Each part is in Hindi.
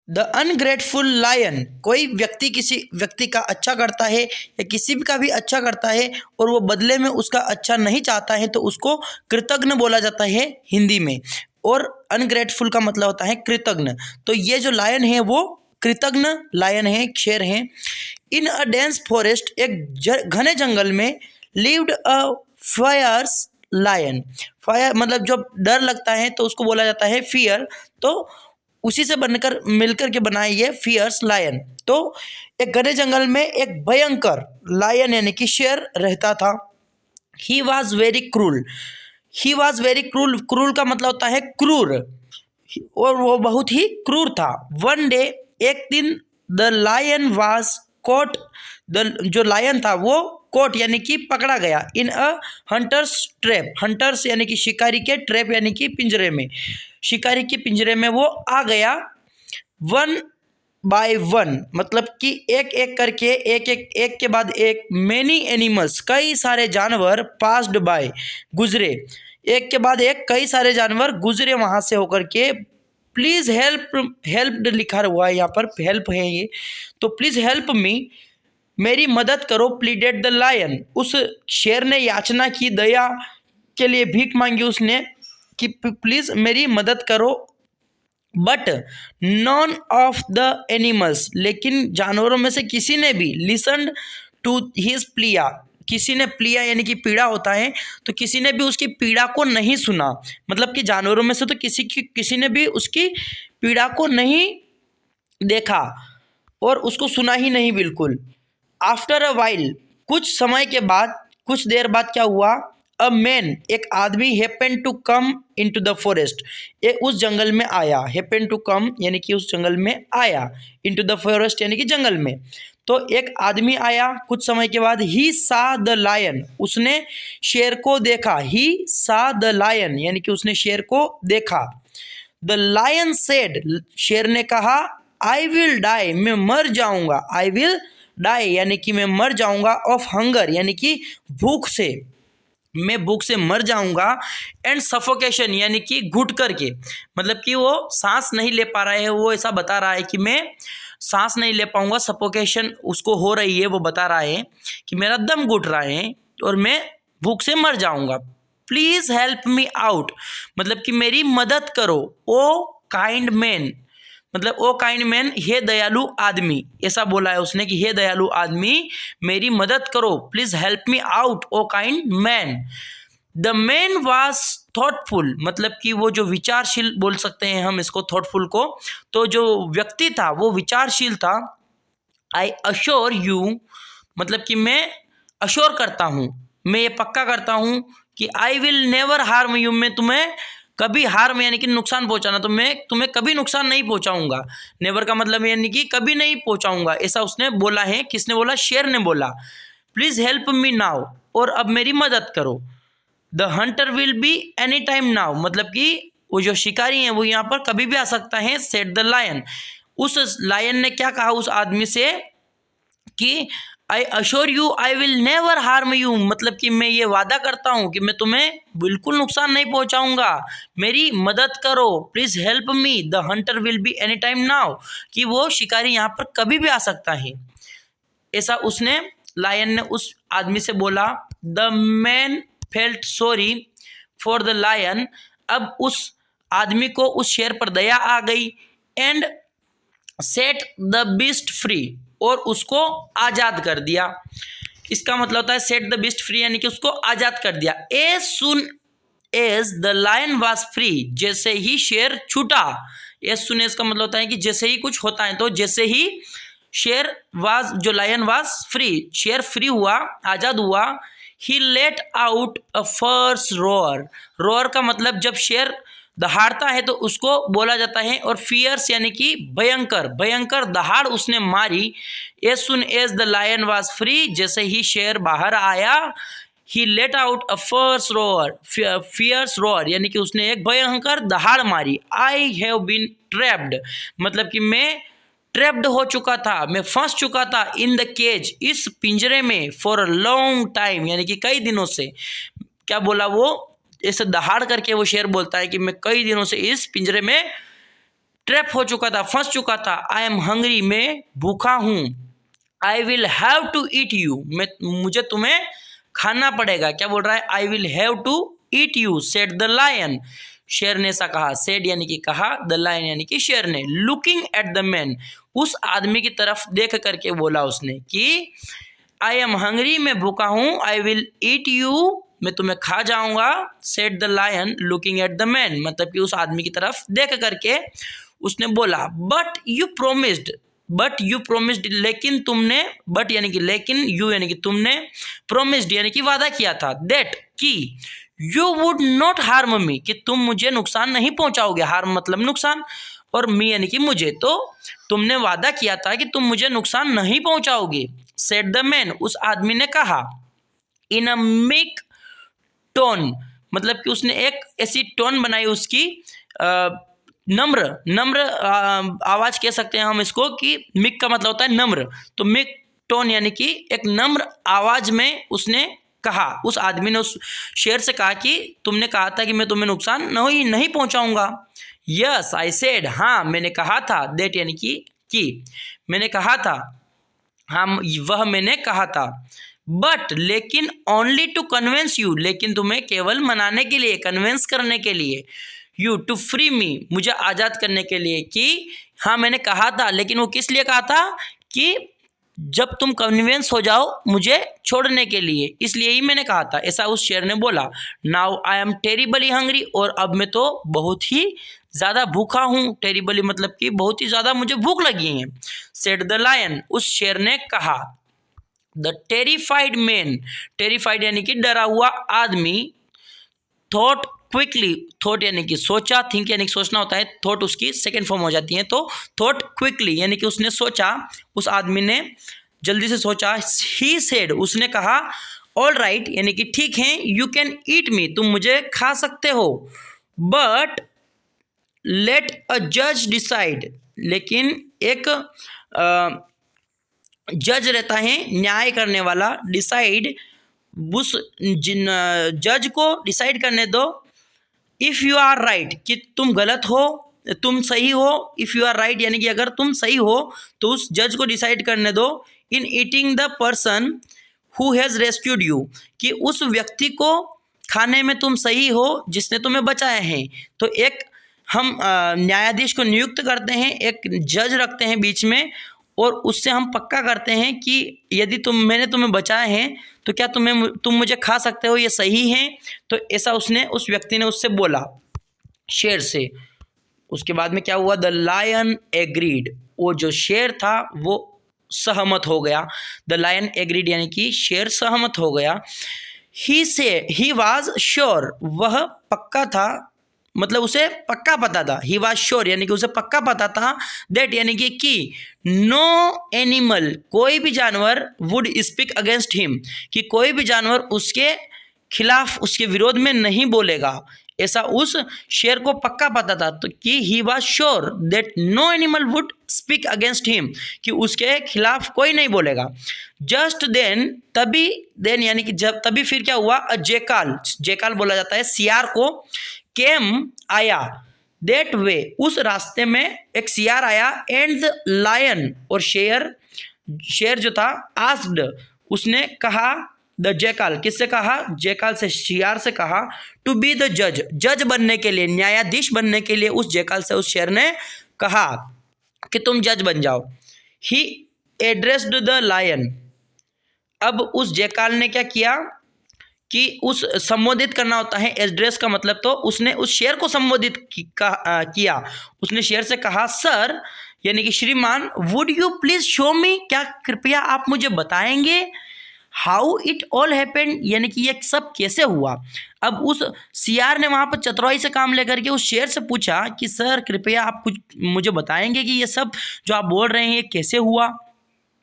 द अनग्रेटफुल लायन, कोई व्यक्ति किसी व्यक्ति का अच्छा करता है या किसी का भी अच्छा करता है और वो बदले में उसका अच्छा नहीं चाहता है तो उसको कृतज्ञ बोला जाता है हिंदी में। और अनग्रेटफुल का मतलब होता है कृतज्ञ। तो ये जो लायन है वो कृतज्ञ लायन है, शेर है। इन अ डेंस फॉरेस्ट, एक घने जंगल में, lived a fierce lion. Fierce मतलब जब डर लगता है तो उसको बोला जाता है फियर, तो उसी से बनकर मिलकर के बनाया ये फियर्स लायन। तो एक घने जंगल में एक भयंकर लायन यानी कि शेर रहता था। He was very cruel, he was very cruel, cruel का मतलब होता है क्रूर, और वो बहुत ही क्रूर था। वन डे, एक दिन, the lion was caught, the जो लायन था वो कोट यानी कि पकड़ा गया, in a hunter's trap, hunter's यानी कि शिकारी के, ट्रैप यानी कि पिंजरे में, शिकारी के पिंजरे में वो आ गया। वन बाय वन मतलब कि एक एक करके, एक के बाद एक, मैनी एनिमल्स, कई सारे जानवर, पास्ड बाय गुजरे, एक के बाद एक कई सारे जानवर गुजरे वहाँ से होकर के। प्लीज़ हेल्प, हेल्प लिखा हुआ है यहाँ पर, हेल्प है ये, तो प्लीज़ हेल्प मी, मेरी मदद करो, प्लीडेड द लायन, उस शेर ने याचना की, दया के लिए भीख मांगी उसने कि प्लीज़ मेरी मदद करो। But none of the animals, लेकिन जानवरों में से किसी ने भी, लिसन टू हिज प्लिया, किसी ने, प्लिया यानी कि पीड़ा होता है, तो किसी ने भी उसकी पीड़ा को नहीं सुना, मतलब कि जानवरों में से तो किसी ने भी उसकी पीड़ा को नहीं देखा और उसको सुना ही नहीं बिल्कुल। आफ्टर अ वाइल, कुछ समय के बाद, कुछ देर बाद क्या हुआ, अ मैन, एक आदमी, happen to come into the forest, ये उस जंगल में आया, हैपन टू कम यानी कि उस जंगल में आया, इन टू द फॉरेस्ट यानी कि जंगल में। तो एक आदमी आया कुछ समय के बाद, ही सा द लायन, उसने शेर को देखा, ही सा द लायन यानी कि उसने शेर को देखा। द लायन सेड, शेर ने कहा, आई विल डाई, मैं मर जाऊंगा, आई विल डाई यानी कि मैं मर जाऊंगा, ऑफ हंगर यानी कि भूख से, मैं भूख से मर जाऊंगा, एंड सफोकेशन यानी कि घुट करके, मतलब कि वो सांस नहीं ले पा रहा है, वो ऐसा बता रहा है कि मैं सांस नहीं ले पाऊंगा, सफोकेशन उसको हो रही है, वो बता रहा है कि मेरा दम घुट रहा है और मैं भूख से मर जाऊंगा। प्लीज हेल्प मी आउट, मतलब कि मेरी मदद करो, ओ काइंड मैन, मतलब ओ काइंड मैन, हे दयालु आदमी, ऐसा बोला है उसने कि हे दयालु आदमी मेरी मदद करो, please help me out O kind man. The man was thoughtful, मतलब कि वो जो विचारशील बोल सकते हैं हम इसको, थॉटफुल को, तो जो व्यक्ति था वो विचारशील था। आई अश्योर यू, मतलब कि मैं अश्योर करता हूँ, मैं ये पक्का करता हूँ कि I will never harm you, मैं तुम्हें कभी हार्म यानी कि नुकसान पहुंचाना, तो मैं तुम्हें कभी नुकसान नहीं पहुंचाऊंगा, नेवर का मतलब यानी कि कभी नहीं पहुंचाऊंगा, ऐसा उसने बोला है। किसने बोला? शेर ने बोला। प्लीज हेल्प मी नाउ, और अब मेरी मदद करो। The Hunter will be any time now, मतलब कि वो जो शिकारी है वो यहाँ पर कभी भी आ सकता है, सेड द लायन, उस लायन ने क्या कहा उस आदमी से कि I assure you I will never harm you, मतलब कि मैं ये वादा करता हूँ कि मैं तुम्हें बिल्कुल नुकसान नहीं पहुंचाऊंगा, मेरी मदद करो, please help me, the Hunter will be any time now, कि वो शिकारी यहाँ पर कभी भी आ सकता है, ऐसा उसने, लायन ने उस आदमी से बोला। The man felt sorry for the lion, अब उस आदमी को उस शेर पर दया आ गई, and set the beast free, और उसको आज़ाद कर दिया। इसका मतलब होता है सेट द बीस्ट फ्री यानी कि उसको आज़ाद कर दिया। As soon as the lion was free, जैसे ही शेर छूटा, एज सुन एज का मतलब होता है कि जैसे ही कुछ होता है, तो जैसे ही शेर वाज, जो लायन वाज फ्री, शेर फ्री हुआ, आज़ाद हुआ, he let out a first roar, roar का मतलब जब शेर दहाड़ता है तो उसको बोला जाता है, और फियर्स यानी कि भयंकर, भयंकर दहाड़ उसने मारी। As soon as the lion was free, जैसे ही शेर बाहर आया, he let out a first roar, fierce roar यानी कि उसने एक भयंकर दहाड़ मारी। आई हैव बीन ट्रैप्ड, मतलब कि मैं ट्रैप्ड हो चुका था, मैं फंस चुका था, इन द केज, इस पिंजरे में, फॉर अ लॉन्ग टाइम यानी कि कई दिनों से। क्या बोला वो? ऐसे दहाड़ करके वो शेर बोलता है कि मैं कई दिनों से इस पिंजरे में ट्रैप हो चुका था, फंस चुका था। आई एम हंग्री, मैं भूखा हूँ। I will have to eat you, मुझे तुम्हें खाना पड़ेगा। क्या बोल रहा है? I will have to eat you, said the lion, शेर ने ऐसा कहा। सेड यानी कि कहा, द लायन यानी कि शेर ने। लुकिंग एट द मैन, उस आदमी की तरफ देख करके बोला उसने कि आई एम हंग्री, मैं भूखा हूँ। आई विल ईट यू, मैं तुम्हें खा जाऊंगा। Said the lion looking at the man, मतलब कि उस आदमी की तरफ देख करके उसने बोला बट यू प्रोमिस्ड, लेकिन तुमने, बट यानी कि लेकिन, यू यानी कि तुमने, प्रोमिस्ड यानी कि वादा किया था, दैट कि यू वुड नॉट हार्म मी, कि तुम मुझे नुकसान नहीं पहुंचाओगे। हार्म मतलब नुकसान, और मी यानी कि मुझे, तो तुमने वादा किया था कि तुम मुझे नुकसान नहीं पहुंचाओगे। सेड द मैन, उस आदमी ने कहा। इन अ मेक टोन, मतलब कि उसने एक ऐसी टोन बनाई उसकी, नम्र आवाज कह सकते हैं हम इसको, कि मिक का मतलब होता है नम्र, तो मिक टोन यानी कि एक नम्र आवाज में उसने कहा। उस आदमी ने उस शेर से कहा कि तुमने कहा था कि मैं तुम्हें नुकसान नहीं पहुंचाऊंगा। यस आई सेड, हाँ मैंने कहा था। दैट यानी कि मैंने कहा था, हाँ वह मैंने कहा था। बट लेकिन, ओनली टू कन्विंस यू, लेकिन तुम्हें केवल मनाने के लिए, कन्विंस करने के लिए। यू टू फ्री मी, मुझे आज़ाद करने के लिए। कि हाँ मैंने कहा था, लेकिन वो किस लिए कहा था? कि जब तुम कन्विंस हो जाओ मुझे छोड़ने के लिए, इसलिए ही मैंने कहा था, ऐसा उस शेर ने बोला। Now I am terribly hungry, और अब मैं तो बहुत ही ज़्यादा भूखा हूँ। टेरिबली मतलब कि बहुत ही ज़्यादा मुझे भूख लगी है। सेड द लायन, उस शेर ने कहा। द टेरिफाइड मैन, टेरिफाइड यानी कि डरा हुआ आदमी। थॉट क्विकली, थॉट यानी कि सोचा, थिंक यानी कि सोचना होता है, थॉट उसकी सेकेंड फॉर्म हो जाती है, तो थॉट क्विकली यानी कि उसने सोचा, उस आदमी ने जल्दी से सोचा। ही सेड, उसने कहा। ऑल राइट यानी कि ठीक है। यू कैन ईट मी, तुम मुझे खा सकते हो। बट लेट अ जज डिसाइड, लेकिन एक जज रहता है, न्याय करने वाला। डिसाइड, उस जज को डिसाइड करने दो। इफ़ यू आर राइट, कि तुम गलत हो, तुम सही हो। इफ़ यू आर राइट यानी कि अगर तुम सही हो, तो उस जज को डिसाइड करने दो। इन eating the person who has rescued you, कि उस व्यक्ति को खाने में तुम सही हो जिसने तुम्हें बचाया है। तो एक हम न्यायाधीश को नियुक्त करते हैं, एक जज रखते हैं बीच में, और उससे हम पक्का करते हैं कि यदि मैंने तुम्हें बचाया है तो क्या तुम मुझे खा सकते हो, ये सही है। तो ऐसा उस व्यक्ति ने उससे बोला, शेर से। उसके बाद में क्या हुआ? द लायन एग्रीड, वो जो शेर था वो सहमत हो गया। द लायन एग्रीड यानी कि शेर सहमत हो गया। ही वाज श्योर, वह पक्का था, मतलब उसे पक्का पता था। ही वाज श्योर यानी कि उसे पक्का पता था। दैट यानी कि नो एनिमल, कोई भी जानवर, वुड स्पीक अगेंस्ट हिम, कि कोई भी जानवर उसके खिलाफ, उसके विरोध में नहीं बोलेगा। ऐसा उस शेर को पक्का पता था, तो कि he was sure that no animal would speak against him, कि उसके खिलाफ कोई नहीं बोलेगा। जस्ट देन, तभी, देन यानी कि जब, तभी फिर क्या हुआ? अ जेकाल, जेकाल बोला जाता है सियार को। केम, आया। दैट वे, उस रास्ते में एक सियार आया। एंड द लायन, और शेर जो था, आस्क्ड, उसने कहा। द जेकाल, किससे कहा? जेकाल से, शियार से कहा। टू बी द जज, जज बनने के लिए, न्यायाधीश बनने के लिए उस जेकाल से उस शेर ने कहा कि तुम जज बन जाओ। ही एड्रेस्ड द लायन, अब उस जेकाल ने क्या किया कि उस संबोधित करना होता है, एड्रेस का मतलब, तो उसने उस शेर को संबोधित किया। उसने शेर से कहा, सर यानी कि श्रीमान, वुड यू प्लीज शो मी, क्या कृपया आप मुझे बताएंगे, हाउ इट ऑल हैपेंड, यानी कि ये सब कैसे हुआ। अब उस सियार ने वहाँ पर चतुराई से काम लेकर के उस शेर से पूछा कि सर कृपया आप कुछ मुझे बताएंगे कि ये सब जो आप बोल रहे हैं ये कैसे हुआ।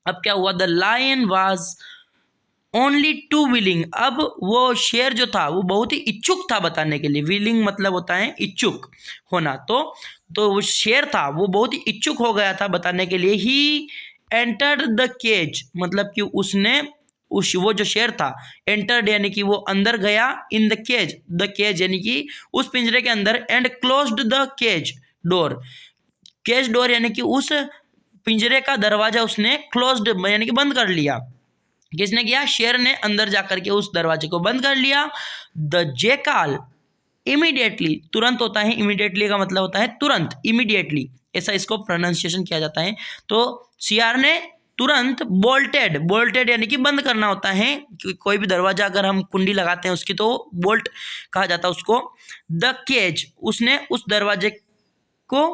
अब क्या हुआ? The lion was only too willing, अब वो शेर जो था वो बहुत ही इच्छुक था बताने के लिए। विलिंग मतलब होता है इच्छुक होना, तो वो शेर था वो बहुत ही इच्छुक हो गया था बताने के लिए। ही एंटर्ड द केज, मतलब कि उसने वो जो शेर था, एंटर्ड यानी कि वो अंदर गया। इन द केज यानी कि उस पिंजरे के अंदर। And closed the cage door, cage door यानी कि उस पिंजरे का दरवाजा उसने क्लोज्ड यानी कि बंद कर लिया। किसने किया? शेर ने अंदर जाकर के उस दरवाजे को बंद कर लिया। द जेकाल इमीडिएटली, तुरंत होता है, इमीडिएटली का मतलब होता है तुरंत, इमीडिएटली ऐसा इसको प्रोनाउंसिएशन किया जाता है। तो सियार ने तुरंत बोल्टेड, बोल्टेड यानी कि बंद करना होता है, कोई भी दरवाजा अगर हम कुंडी लगाते हैं उसकी तो बोल्ट कहा जाता है उसको। द केज, उसने उस दरवाजे को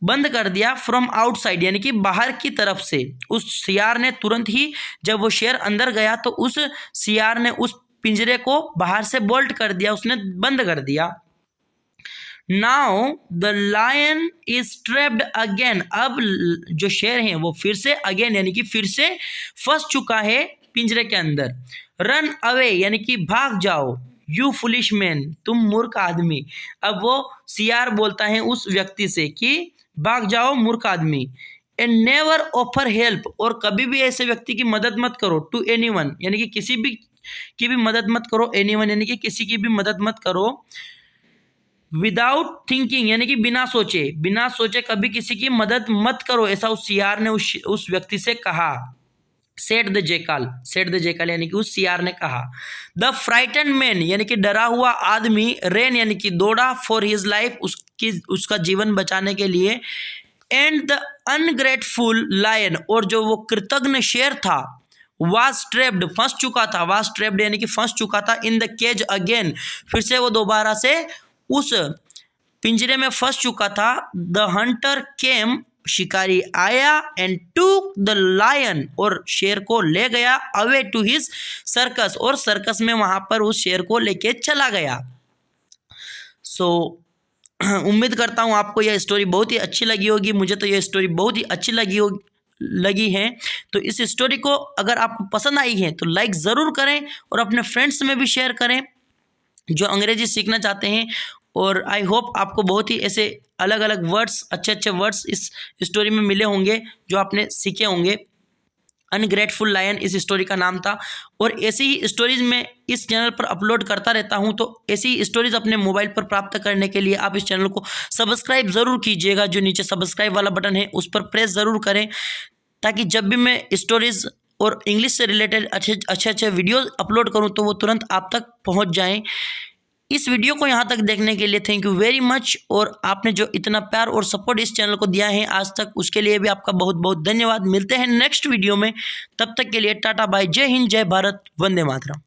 बंद कर दिया फ्रॉम आउटसाइड यानी कि बाहर की तरफ से। उस सियार ने तुरंत ही, जब वो शेर अंदर गया तो उस सियार ने उस पिंजरे को बाहर से बोल्ट कर दिया, उसने बंद कर दिया। Now the lion is trapped again, अब जो शेर है वो फिर से अगेन यानी कि फिर से फंस चुका है पिंजरे के अंदर। रन अवे यानी कि भाग जाओ, यू फुलिश मैन, तुम मूर्ख आदमी। अब वो सियार बोलता है उस व्यक्ति से कि भाग जाओ मूर्ख आदमी। एंड नेवर ऑफर हेल्प, और कभी भी ऐसे व्यक्ति की मदद मत करो। टू एनीवन यानी कि किसी भी की भी मदद मत करो। एनीवन यानी कि किसी की भी मदद मत करो। विदाउट थिंकिंग यानी कि बिना सोचे, बिना सोचे कभी किसी की मदद मत करो, ऐसा उस सियार ने उस व्यक्ति से कहा। सेड द जेकाल, सेड द जेकाल यानी कि उस सियार ने कहा। द फ्राइटन मैन यानी कि डरा हुआ आदमी, रेन यानी कि दौड़ा, फॉर हिज लाइफ, उसका जीवन बचाने के लिए। एंड द अनग्रेटफुल लायन, और जो वो कृतज्ञ शेर था, वाज ट्रैप्ड, फंस चुका था, वाज ट्रैप्ड यानी कि फंस चुका था, इन द केज अगेन, फिर से वो दोबारा से उस पिंजरे में फंस चुका था। द हंटर केम, शिकारी आया, एंड टूक द लायन, और शेर को ले गया, अवे टू हिज सर्कस, और सर्कस में वहां पर उस शेर को लेके चला गया। सो उम्मीद करता हूँ आपको यह स्टोरी बहुत ही अच्छी लगी होगी। मुझे तो यह स्टोरी बहुत ही अच्छी लगी है। तो इस स्टोरी को अगर आपको पसंद आई है तो लाइक ज़रूर करें और अपने फ्रेंड्स में भी शेयर करें जो अंग्रेजी सीखना चाहते हैं। और आई होप आपको बहुत ही ऐसे अलग अलग वर्ड्स, अच्छे अच्छे वर्ड्स इस स्टोरी में मिले होंगे जो आपने सीखे होंगे। अनग्रेटफुल लायन इस स्टोरी का नाम था। और ऐसी ही स्टोरीज मैं इस चैनल पर अपलोड करता रहता हूं, तो ऐसी ही स्टोरीज अपने मोबाइल पर प्राप्त करने के लिए आप इस चैनल को सब्सक्राइब ज़रूर कीजिएगा। जो नीचे सब्सक्राइब वाला बटन है उस पर प्रेस ज़रूर करें, ताकि जब भी मैं स्टोरीज और इंग्लिश से रिलेटेड अच्छे वीडियोज़ अपलोड करूँ तो वो तुरंत आप तक पहुँच जाएँ। इस वीडियो को यहाँ तक देखने के लिए थैंक यू वेरी मच। और आपने जो इतना प्यार और सपोर्ट इस चैनल को दिया है आज तक, उसके लिए भी आपका बहुत बहुत धन्यवाद। मिलते हैं नेक्स्ट वीडियो में, तब तक के लिए टाटा बाय, जय हिंद, जय भारत, वंदे मातरम।